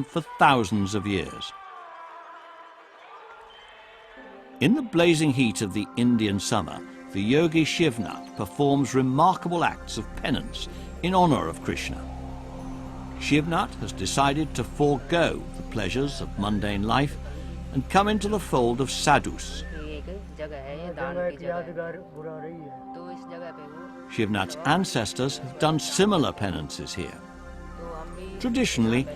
for thousands of years. In the blazing heat of the Indian summer, the yogi Shivnath performs remarkable acts of penance in honor of Krishna. Shivnath has decided to forego the pleasures of mundane life and come into the fold of sadhus. Shivnath's ancestors have done similar penances here. Traditionally,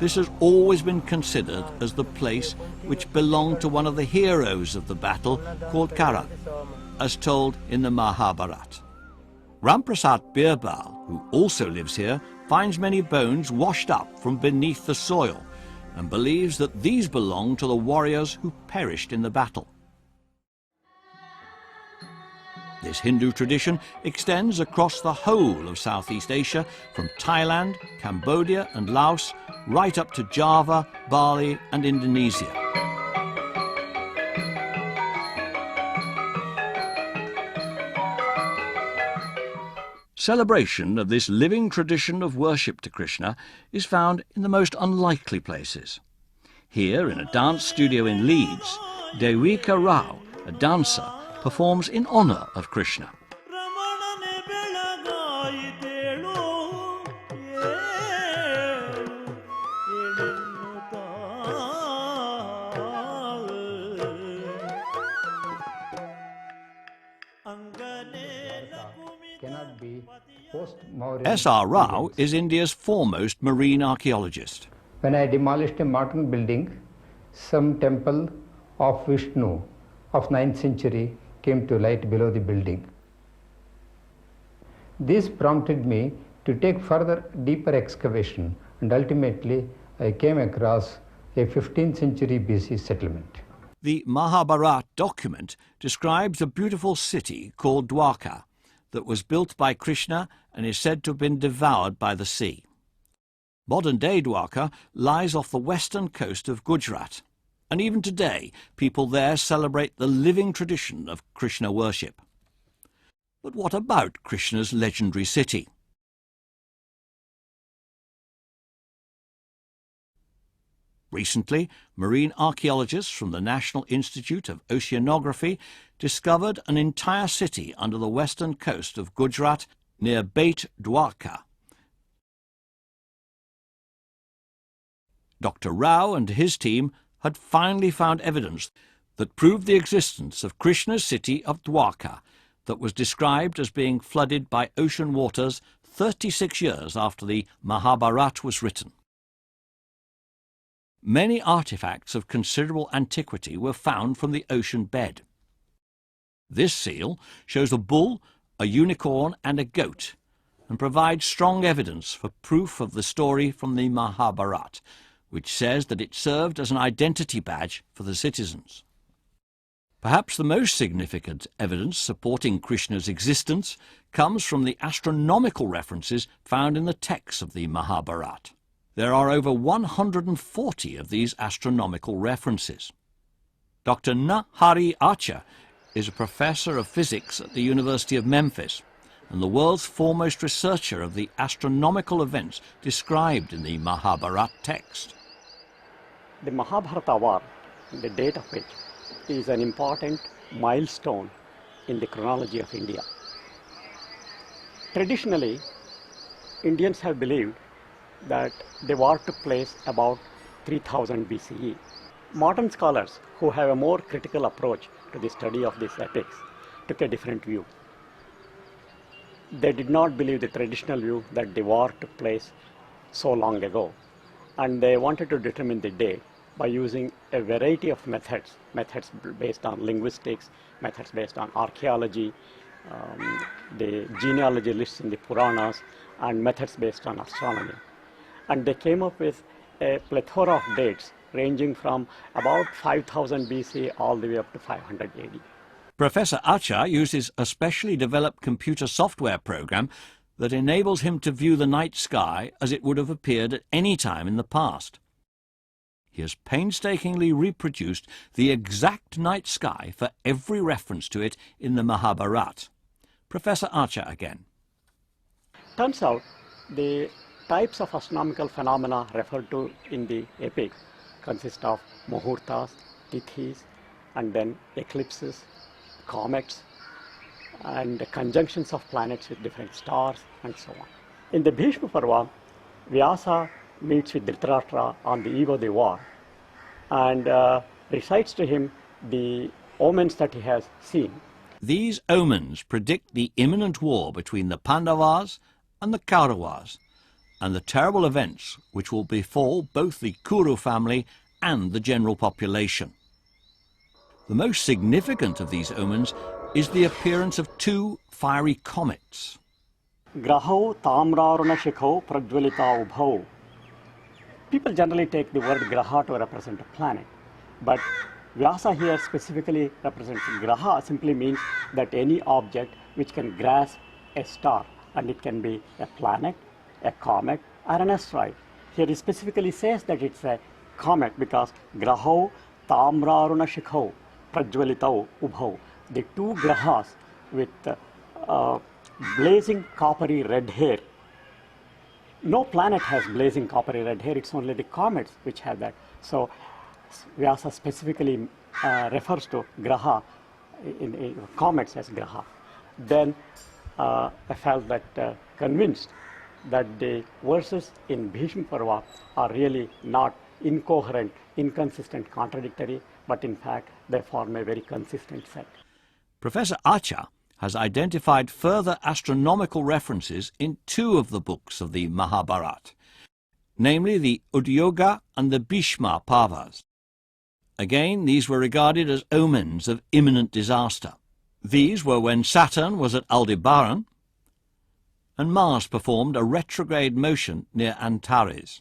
this has always been considered as the place which belonged to one of the heroes of the battle called Karan, as told in the Mahabharata. Ramprasad Birbal, who also lives here, finds many bones washed up from beneath the soil and believes that these belong to the warriors who perished in the battle. This Hindu tradition extends across the whole of Southeast Asia, from Thailand, Cambodia and Laos, right up to Java, Bali and Indonesia. Celebration of this living tradition of worship to Krishna is found in the most unlikely places. Here, in a dance studio in Leeds, Devika Rao, a dancer, performs in honor of Krishna. S.R. Rao is India's foremost marine archaeologist. When I demolished a modern building, some temple of Vishnu of 9th century came to light below the building. This prompted me to take further deeper excavation, and ultimately I came across a 15th century BC settlement. The Mahabharata document describes a beautiful city called Dwarka that was built by Krishna and is said to have been devoured by the sea. Modern-day Dwarka lies off the western coast of Gujarat, and even today people there celebrate the living tradition of Krishna worship. But what about Krishna's legendary city? Recently, marine archaeologists from the National Institute of Oceanography discovered an entire city under the western coast of Gujarat near Beit Dwarka. Dr. Rao and his team had finally found evidence that proved the existence of Krishna's city of Dwarka that was described as being flooded by ocean waters 36 years after the Mahabharata was written. Many artifacts of considerable antiquity were found from the ocean bed. This seal shows a bull, a unicorn and a goat, and provides strong evidence for proof of the story from the Mahabharata, which says that it served as an identity badge for the citizens. Perhaps the most significant evidence supporting Krishna's existence comes from the astronomical references found in the texts of the Mahabharata. There are over 140 of these astronomical references. Dr. Nahari Archer is a professor of physics at the University of Memphis and the world's foremost researcher of the astronomical events described in the Mahabharata text. The Mahabharata war, the date of which is an important milestone in the chronology of India. Traditionally, Indians have believed that the war took place about 3000 BCE. Modern scholars who have a more critical approach to the study of these epics took a different view. They did not believe the traditional view that the war took place so long ago, and they wanted to determine the date by using a variety of methods based on linguistics, methods based on archaeology, the genealogy lists in the Puranas, and methods based on astronomy. And they came up with a plethora of dates ranging from about 5000 BC all the way up to 500 AD. Professor Archer uses a specially developed computer software program that enables him to view the night sky as it would have appeared at any time in the past. He has painstakingly reproduced the exact night sky for every reference to it in the Mahabharata. Professor Archer again. Turns out the types of astronomical phenomena referred to in the epic consist of muhurtas, tithis, and then eclipses, comets, and conjunctions of planets with different stars, and so on. In the Bhishma Parva, Vyasa meets with Dhritarashtra on the eve of the war and recites to him the omens that he has seen. These omens predict the imminent war between the Pandavas and the Kauravas, and the terrible events which will befall both the Kuru family and the general population. The most significant of these omens is the appearance of two fiery comets. Grahau tamraruna shikhau prajwalita ubhau. People generally take the word graha to represent a planet, but Vyasa here specifically represents graha simply means that any object which can grasp a star, and it can be a planet, a comet, or an asteroid. Here he specifically says that it's a comet because grahau tamraruna shikhau prajwalitau ubhau. The two grahas with blazing coppery red hair. No planet has blazing coppery red hair, it's only the comets which have that. So Vyasa specifically refers to graha, in comets as graha. Then I felt that convinced that the verses in Bhishma Parva are really not incoherent, inconsistent, contradictory, but in fact they form a very consistent set. Professor Acha has identified further astronomical references in two of the books of the Mahabharata, namely the Udyoga and the Bhishma Parvas. Again, these were regarded as omens of imminent disaster. These were when Saturn was at Aldebaran and Mars performed a retrograde motion near Antares.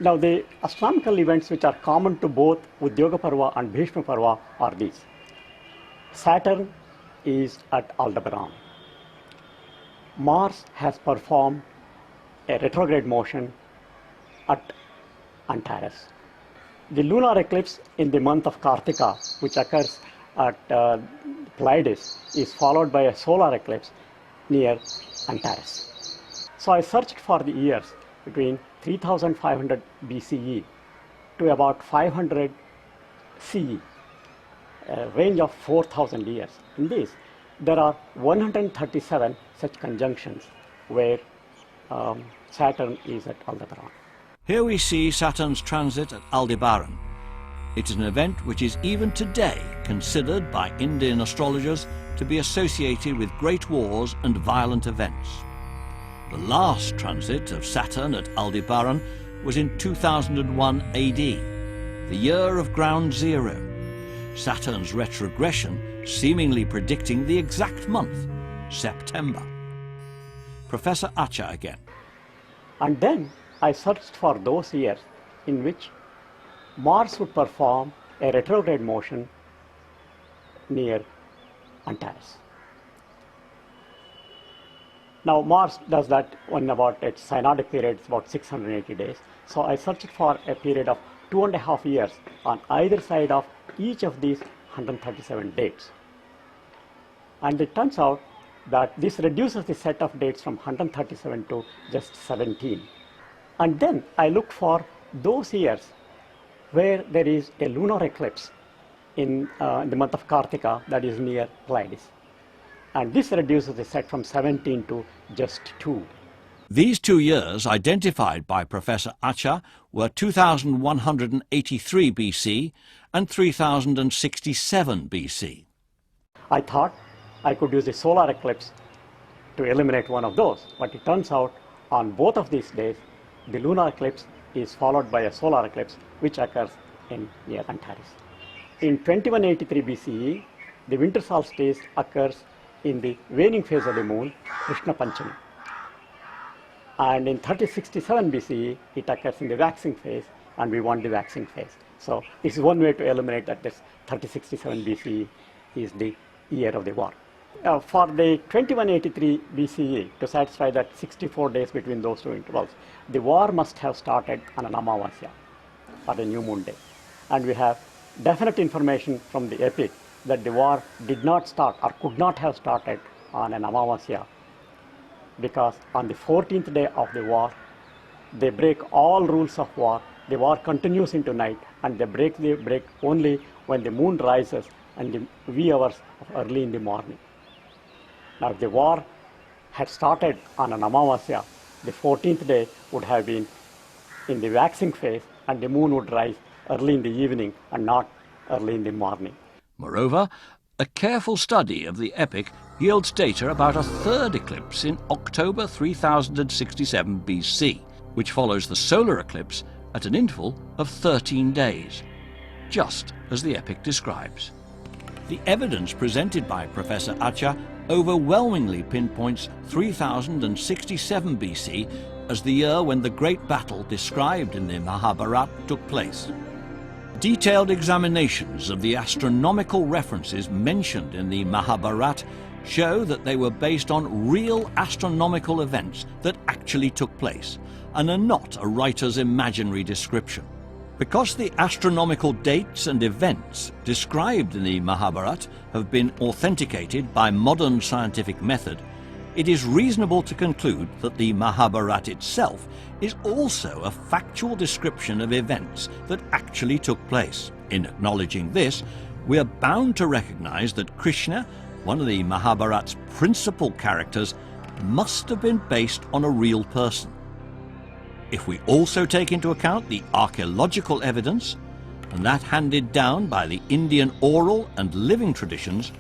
Now the astronomical events which are common to both Udyoga Parva and Bhishma Parva are these. Saturn is at Aldebaran. Mars has performed a retrograde motion at Antares. The lunar eclipse in the month of Kartika, which occurs at Pleiades, is followed by a solar eclipse near Antares. So I searched for the years between 3500 BCE to about 500 CE, a range of 4,000 years. In this, there are 137 such conjunctions where Saturn is at Aldebaran. Here we see Saturn's transit at Aldebaran. It is an event which is even today considered by Indian astrologers to be associated with great wars and violent events. The last transit of Saturn at Aldebaran was in 2001 AD, the year of ground zero, Saturn's retrogression seemingly predicting the exact month, September. Professor Acha again. And then I searched for those years in which Mars would perform a retrograde motion near Antares. Now Mars does that when about its synodic period, it's about 680 days. So I searched for a period of 2.5 years on either side of each of these 137 dates. And it turns out that this reduces the set of dates from 137 to just 17. And then I looked for those years where there is a lunar eclipse in the month of Kartika, that is near Pleiades. And this reduces the set from 17 to just 2. These 2 years identified by Professor Acha were 2183 BC and 3067 BC. I thought I could use the solar eclipse to eliminate one of those, but it turns out on both of these days, the lunar eclipse is followed by a solar eclipse which occurs near Antares. In 2183 BCE, the winter solstice occurs in the waning phase of the moon, Krishna Panchami. And in 3067 BCE, it occurs in the waxing phase, and we want the waxing phase. So this is one way to eliminate that this 3067 BCE is the year of the war. For the 2183 BCE, to satisfy that 64 days between those two intervals, the war must have started on an Amavasya, or a new moon day. And we have definite information from the epic that the war did not start or could not have started on an Amavasya. because on the 14th day of the war, they break all rules of war. The war continues into night, and they break only when the moon rises and the wee hours of early in the morning. Now, if the war had started on an Amavasya, the 14th day would have been in the waxing phase, and the moon would rise early in the evening and not early in the morning. Moreover, a careful study of the epic yields data about a third eclipse in October 3067 BC, which follows the solar eclipse at an interval of 13 days, just as the epic describes. The evidence presented by Professor Acha overwhelmingly pinpoints 3067 BC as the year when the great battle described in the Mahabharata took place. Detailed examinations of the astronomical references mentioned in the Mahabharata show that they were based on real astronomical events that actually took place and are not a writer's imaginary description. Because the astronomical dates and events described in the Mahabharata have been authenticated by modern scientific method, it is reasonable to conclude that the Mahabharata itself is also a factual description of events that actually took place. In acknowledging this, we are bound to recognize that Krishna, one of the Mahabharata's principal characters, must have been based on a real person. If we also take into account the archaeological evidence, and that handed down by the Indian oral and living traditions,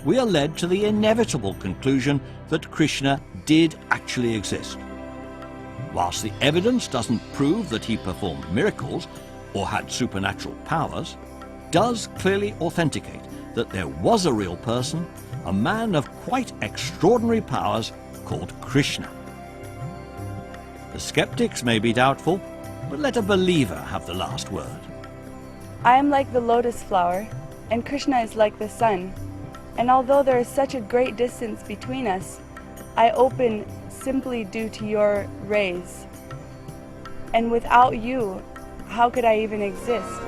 we are led to the inevitable conclusion that Krishna did actually exist. Whilst the evidence doesn't prove that he performed miracles or had supernatural powers, does clearly authenticate that there was a real person, a man of quite extraordinary powers called Krishna. The skeptics may be doubtful, but let a believer have the last word. I am like the lotus flower, and Krishna is like the sun. And although there is such a great distance between us, I open simply due to your rays. And without you, how could I even exist?